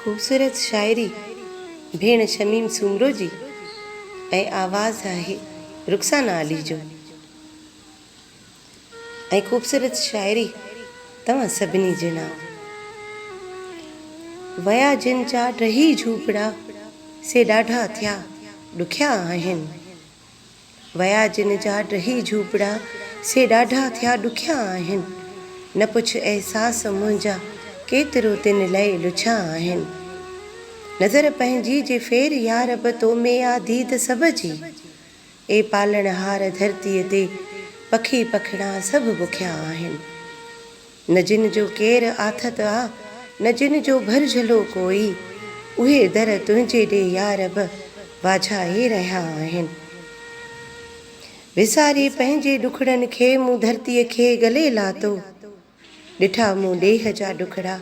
खूबसूरत शायरी भेण शमीम सूमरो जी ऐं आवाज़ आहे रुखसाना अली जो। ऐं खूबसूरत शायरी तव्हां सभिनी जे नाम। वया जिन जा टही झूपड़ा से ॾाढा थिया ॾुखिया आहिनि। वया जिन जा टही झूपड़ा से ॾाढा थिया ॾुखिया आहिनि। न पुछ अहसास मुंहिंजा केतिरो तिन लए लुछा आहिनि। नज़र पंहिंजी जे फेर यार बि तो में आ दीद सब जी। ए पालणहार धरतीअ ते पखी पखड़ा सभु बुखिया आहिनि। न जिन जो केरु आथत आ न जिन जो भरझलो कोई, उहे दर तुंहिंजे ॾे यार बि वाझाए रहिया आहिनि। विसारे पंहिंजे ॾुखड़नि खे मूं धरतीअ खे गले लातो। ॾिठा मूं ॾेह जा ॾुखड़ा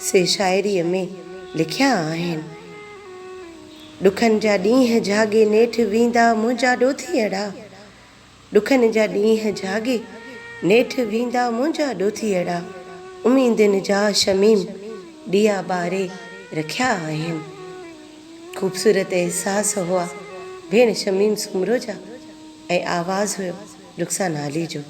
से शाइरीअ में लिखिया आहिनि। ॾुखनि जा ॾींहं जागे नेठि वेंदा मुंहिंजा ॾोथीअड़ा। ॾुखनि जा ॾींहं जागे नेठि वेंदा मुंहिंजा ॾोथीअड़ा। उमीदुनि जा शमीम ॾिया ॿारे रखिया आहिनि। ख़ूबसूरत एहसास हुआ भेण शमीम सूमरो जा ऐं आवाज़ हुयो रुखसाना अली जो।